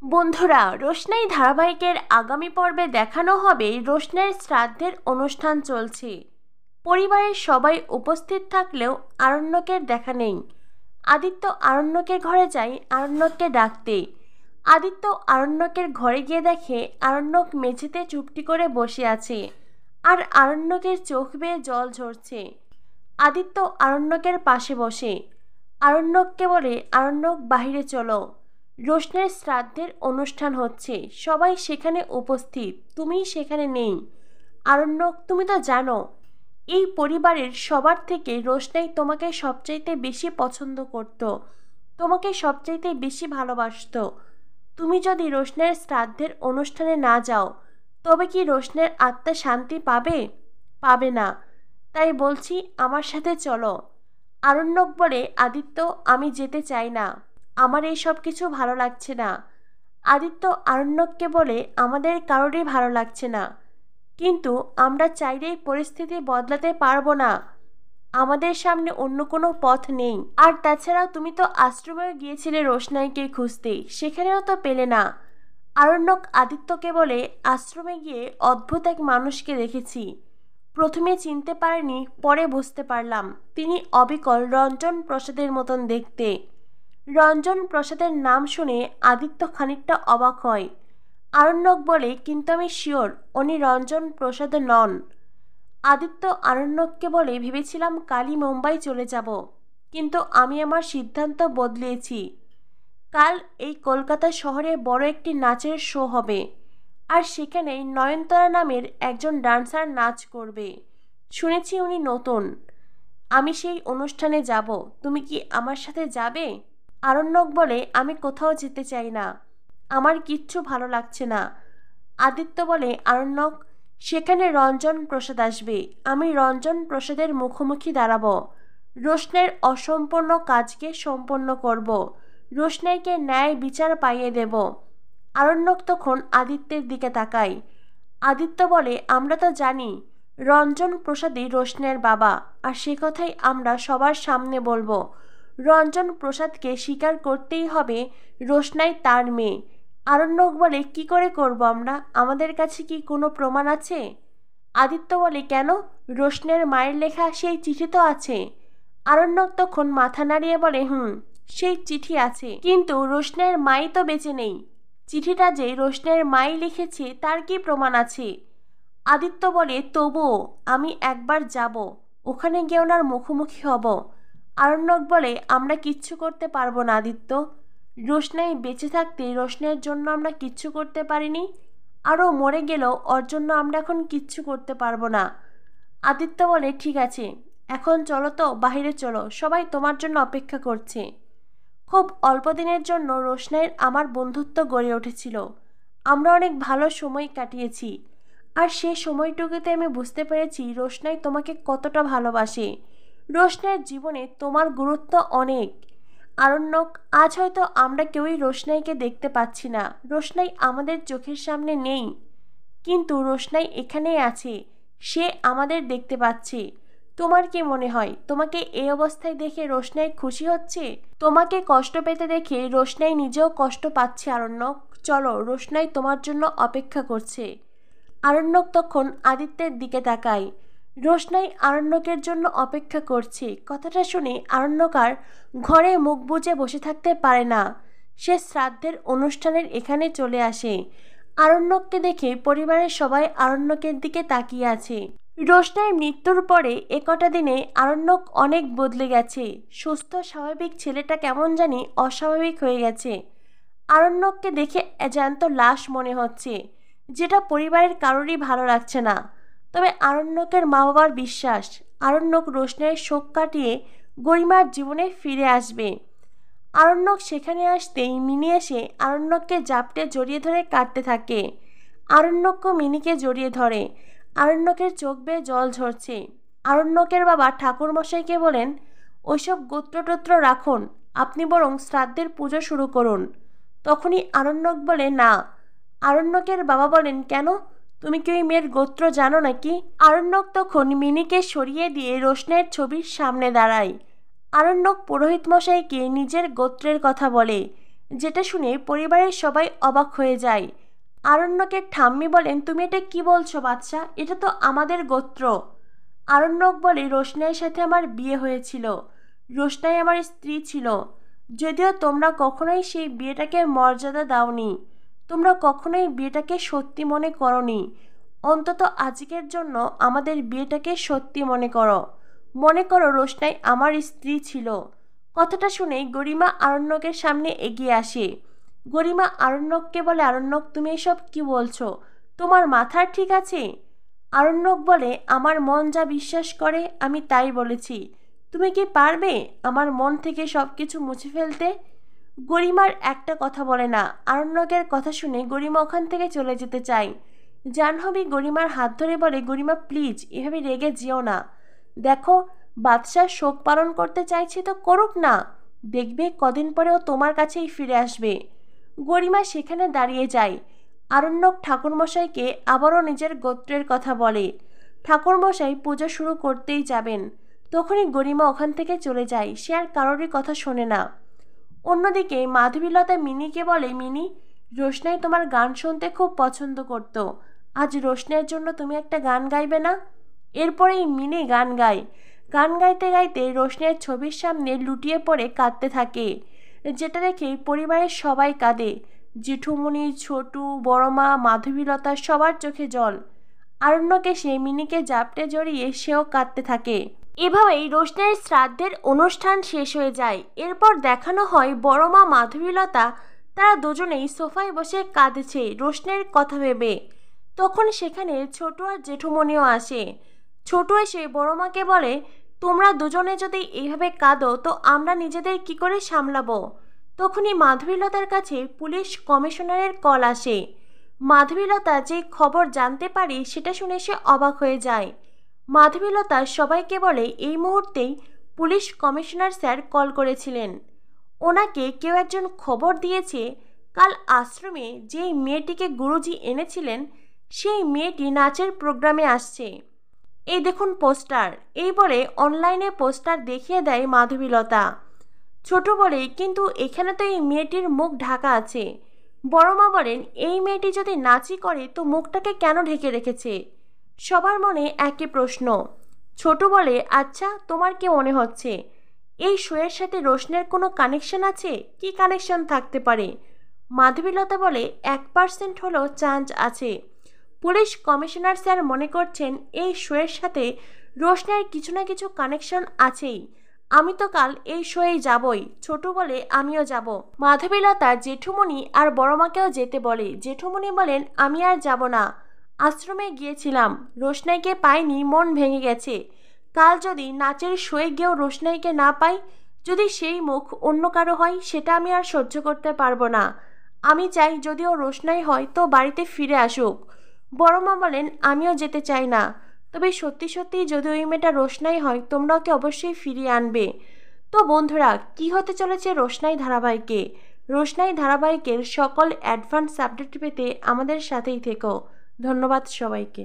বন্ধুরা, রোশনাই ধারাবাহিকের আগামী পর্বে দেখানো হবে রোশনাইয়ের শ্রাদ্ধের অনুষ্ঠান চলছে। পরিবারের সবাই উপস্থিত থাকলেও আরণ্যকের দেখা নেই। আদিত্য আরণ্যকের ঘরে যায় আরণ্যককে ডাকতে। আদিত্য আরণ্যকের ঘরে গিয়ে দেখে আরণ্যক মেঝেতে চুপটি করে বসে আছে, আর আরণ্যকের চোখ বেয়ে জল ঝরছে। আদিত্য আরণ্যকের পাশে বসে আরণ্যককে বলে, আরণ্যক বাহিরে চলো, রোশনের শ্রাদ্ধের অনুষ্ঠান হচ্ছে, সবাই সেখানে উপস্থিত, তুমি সেখানে নেই। আরণ্যক, তুমি তো জানো এই পরিবারের সবার থেকে রোশনাই তোমাকে সবচাইতে বেশি পছন্দ করত, তোমাকে সবচাইতে বেশি ভালোবাসত। তুমি যদি রোশনের শ্রাদ্ধের অনুষ্ঠানে না যাও তবে কি রোশনের আত্মা শান্তি পাবে? পাবে না। তাই বলছি, আমার সাথে চলো। আরণ্যক বলে, আদিত্য, আমি যেতে চাই না, আমার এই সব কিছু ভালো লাগছে না। আদিত্য আরণ্যককে বলে, আমাদের কারোরই ভালো লাগছে না, কিন্তু আমরা চাইলেই পরিস্থিতি বদলাতে পারবো না, আমাদের সামনে অন্য কোনো পথ নেই। আর তাছাড়াও তুমি তো আশ্রমেও গিয়েছিলে রোশনাইকে খুঁজতে, সেখানেও তো পেলে না। আরণ্যক আদিত্যকে বলে, আশ্রমে গিয়ে অদ্ভুত এক মানুষকে দেখেছি, প্রথমে চিনতে পারিনি, পরে বুঝতে পারলাম তিনি অবিকল রঞ্জন প্রসাদের মতন দেখতে। রঞ্জন প্রসাদের নাম শুনে আদিত্য খানিকটা অবাক হয়। আরণ্যক বলে, কিন্তু আমি শিওর উনি রঞ্জন প্রসাদ নন। আদিত্য আরণ্যককে বলে, ভেবেছিলাম কালই মুম্বাই চলে যাব, কিন্তু আমি আমার সিদ্ধান্ত বদলিয়েছি। কাল এই কলকাতা শহরে বড় একটি নাচের শো হবে, আর সেখানে নয়নতারা নামের একজন ডান্সার নাচ করবে। শুনেছি উনি নতুন, আমি সেই অনুষ্ঠানে যাব, তুমি কি আমার সাথে যাবে? আরণ্যক বলে, আমি কোথাও যেতে চাই না, আমার কিচ্ছু ভালো লাগছে না। আদিত্য বলে, আরণ্যক, সেখানে রঞ্জন প্রসাদ আসবে, আমি রঞ্জন প্রসাদের মুখোমুখি দাঁড়াবো, রোশনের অসম্পূর্ণ কাজকে সম্পন্ন করব, রোশনাইকে ন্যায় বিচার পাইয়ে দেব। আরণ্যক তখন আদিত্যের দিকে তাকায়। আদিত্য বলে, আমরা তো জানি রঞ্জন প্রসাদই রোশনের বাবা, আর সে কথাই আমরা সবার সামনে বলবো। রঞ্জন প্রসাদকে স্বীকার করতেই হবে রোশনাই তার মেয়ে। আরণ্যক বলে, কি করে করব আমরা? আমাদের কাছে কি কোনো প্রমাণ আছে? আদিত্য বলে, কেন, রোশনের মায়ের লেখা সেই চিঠি তো আছে। আরণ্যক তখন মাথা নাড়িয়ে বলে, সেই চিঠি আছে, কিন্তু রোশনের মাই তো বেঁচে নেই, চিঠিটা যে রোশনের মাই লিখেছে তার কি প্রমাণ আছে? আদিত্য বলে, তবুও আমি একবার যাব, ওখানে গিয়ে ওনার মুখোমুখি হব। আরণ্যক বলে, আমরা কিচ্ছু করতে পারবো না আদিত্য, রোশনাই বেঁচে থাকতে রোশনের জন্য আমরা কিচ্ছু করতে পারিনি, আরও মরে গেলেও ওর জন্য আমরা এখন কিচ্ছু করতে পারবো না। আদিত্য বলে, ঠিক আছে, এখন চলো তো, বাহিরে চলো, সবাই তোমার জন্য অপেক্ষা করছে। খুব অল্প দিনের জন্য রোশনাইয়ের আমার বন্ধুত্ব গড়ে উঠেছিল, আমরা অনেক ভালো সময় কাটিয়েছি, আর সে সময়টুকুতে আমি বুঝতে পেরেছি রোশনাই তোমাকে কতটা ভালোবাসে, রোশনাইয়ের জীবনে তোমার গুরুত্ব অনেক। আরণ্যক, আজ হয়তো আমরা কেউই রোশনাইকে দেখতে পাচ্ছি না, রোশনাই আমাদের চোখের সামনে নেই, কিন্তু রোশনাই এখানেই আছে, সে আমাদের দেখতে পাচ্ছে। তোমার কি মনে হয়, তোমাকে এই অবস্থায় দেখে রোশনাই খুশি হচ্ছে? তোমাকে কষ্ট পেতে দেখে রোশনাই নিজেও কষ্ট পাচ্ছে। আরণ্যক, চলো, রোশনাই তোমার জন্য অপেক্ষা করছে। আরণ্যক তখন আদিত্যের দিকে তাকায়। রোশনাই আরণ্যকের জন্য অপেক্ষা করছে, কথাটা শুনে আরণ্যক আর ঘরে মুখ বুজে বসে থাকতে পারে না, সে শ্রাদ্ধের অনুষ্ঠানের এখানে চলে আসে। আরণ্যককে দেখে পরিবারের সবাই আরণ্যকের দিকে তাকিয়ে আছে। রোশনাইয়ের মৃত্যুর পরে কটা দিনে আরণ্যক অনেক বদলে গেছে, সুস্থ স্বাভাবিক ছেলেটা কেমন জানি অস্বাভাবিক হয়ে গেছে। আরণ্যককে দেখে জ্যান্ত লাশ মনে হচ্ছে, যেটা পরিবারের কারোরই ভালো লাগছে না। তবে আরণ্যকের মা বাবার বিশ্বাস আরণ্যক রোশনাইয়ের শোক কাটিয়ে গরিমার জীবনে ফিরে আসবে। আরণ্যক সেখানে আসতেই মিনি এসে আরণ্যককে জাপটে জড়িয়ে ধরে কাঁদতে থাকে। আরণ্যকও মিনিকে জড়িয়ে ধরে, আরণ্যকের চোখ বেয়ে জল ঝরছে। আরণ্যকের বাবা ঠাকুরমশাইকে বলেন, ওইসব গোত্রটোত্র রাখুন, আপনি বরং শ্রাদ্ধের পুজো শুরু করুন। তখনই আরণ্যক বলে, না। আরণ্যকের বাবা বলেন, কেন, তুমি কি ওই মেয়ের গোত্র জানো নাকি? আরণ্যক তখন মিনিকে সরিয়ে দিয়ে রোশনের ছবির সামনে দাঁড়ায়। আরণ্যক পুরোহিত মশাইকে নিজের গোত্রের কথা বলে, যেটা শুনে পরিবারের সবাই অবাক হয়ে যায়। আরণ্যকের ঠাম্মি বলেন, তুমি এটা কি বলছো বাদশা? এটা তো আমাদের গোত্র। আরণ্যক বলে, রোশনাইয়ের সাথে আমার বিয়ে হয়েছিল, রোশনাই আমার স্ত্রী ছিল। যদিও তোমরা কখনোই সেই বিয়েটাকে মর্যাদা দাওনি, তোমরা কখনোই বিয়েটাকে সত্যি মনে করনি। অন্তত আজকের জন্য আমাদের বিয়েটাকে সত্যি মনে করো। মনে করো রোশনাই আমার স্ত্রী ছিল। কথাটা শুনে গরিমা আরণ্যকের সামনে এগিয়ে আসে। গরিমা আরণ্যককে বলে, আরণ্যক তুমি এসব কি বলছো? তোমার মাথার ঠিক আছে? আরণ্যক বলে, আমার মন যা বিশ্বাস করে আমি তাই বলেছি। তুমি কি পারবে আমার মন থেকে সব কিছু মুছে ফেলতে? গরিমার একটা কথা বলে না। আরণ্যকের কথা শুনে গরিমা ওখান থেকে চলে যেতে চায়। জাহ্নবী গরিমার হাত ধরে বলে, গরিমা প্লিজ এভাবে রেগে যেও না। দেখো, বাদশাহ শোক পালন করতে চাইছে তো করুক না, দেখবে কদিন পরেও তোমার কাছেই ফিরে আসবে। গরিমা সেখানে দাঁড়িয়ে যায়। আরণ্যক ঠাকুরমশাইকে আবারও নিজের গোত্রের কথা বলে। ঠাকুরমশাই পুজো শুরু করতেই যাবেন, তখনই গরিমা ওখান থেকে চলে যায়। সে আর কারোরই কথা শোনে না। অন্যদিকে মাধবীলতা মিনিকে বলে, মিনি, রোশনাই তোমার গান শুনতে খুব পছন্দ করত, আজ রোশনাইয়ের জন্য তুমি একটা গান গাইবে না? এরপরেই মিনি গান গায়। গান গাইতে গাইতে রোশনাইয়ের ছবির সামনে লুটিয়ে পড়ে কাঁদতে থাকে, যেটা দেখে পরিবারের সবাই কাঁদে। জেঠুমনি, ছোটু, বড়মা, মাধবীলতা সবার চোখে জল। আরণ্যকে সে মিনিকে জাপটে জড়িয়ে সেও কাঁদতে থাকে। এভাবেই রোশনাইয়ের শ্রাদ্ধের অনুষ্ঠান শেষ হয়ে যায়। এরপর দেখানো হয় বড়মা মাধবীলতা, তারা দুজনেই সোফায় বসে কাঁদছে রোশনাইয়ের কথা ভেবে। তখন সেখানে ছোটু আর জেঠুমনিও আসে। ছোটু এসে বড়মাকে বলে, তোমরা দুজনে যদি এইভাবে কাঁদো তো আমরা নিজেদের কি করে সামলাবো? তখনই মাধবীলতার কাছে পুলিশ কমিশনারের কল আসে। মাধবীলতা যে খবর জানতে পারে সেটা শুনে সে অবাক হয়ে যায়। মাধবীলতা সবাইকে বলে, এই মুহূর্তেই পুলিশ কমিশনার স্যার কল করেছিলেন। ওনাকে কেউ একজন খবর দিয়েছে কাল আশ্রমে যেই মেয়েটিকে গুরুজি এনেছিলেন সেই মেয়েটি নাচের প্রোগ্রামে আসছে। এই দেখুন পোস্টার, এই বলে অনলাইনে পোস্টার দেখিয়ে দেয় মাধবীলতা। ছোট বলে, কিন্তু এখানে তো এই মেয়েটির মুখ ঢাকা আছে। বড়মা বলেন, এই মেয়েটি যদি নাচই করে তো মুখটাকে কেন ঢেকে রেখেছে? সবার মনে একই প্রশ্ন। ছোট বলে, আচ্ছা তোমার কি মনে হচ্ছে এই শোয়ের সাথে রোশনের কোনো কানেকশন আছে? কি কানেকশন থাকতে পারে? মাধবীলতা বলে, 1% হলেও চান্স আছে। পুলিশ কমিশনার স্যার মনে করছেন এই শোয়ের সাথে রোশনের কিছু না কিছু কানেকশন আছেই। আমি তো কাল এই শোয়েই যাবই। ছোট বলে, আমিও যাব। মাধবীলতা জেঠুমনি আর বড়মাকেও যেতে বলে। জেঠুমনি বলেন, আমি আর যাব না, আশ্রমে গিয়েছিলাম, রোশনাইকে পাইনি, মন ভেঙে গেছে। কাল যদি নাচের শোয়ে গিয়েও রোশনাইকে না পাই, যদি সেই মুখ অন্য কারো হয়, সেটা আমি আর সহ্য করতে পারবো না। আমি চাই যদিও রোশনাই হয় তো বাড়িতে ফিরে আসুক। বড়মা বলেন, আমিও যেতে চাই না, তবে সত্যি সত্যি যদি ওই মেয়েটা রোশনাই হয় তোমরা ওকে অবশ্যই ফিরিয়ে আনবে। তো বন্ধুরা, কি হতে চলেছে রোশনাই ধারাবাহিকে? রোশনাই ধারাবাহিকের সকল অ্যাডভান্স আপডেট পেতে আমাদের সাথেই থেকো। ধন্যবাদ সবাইকে।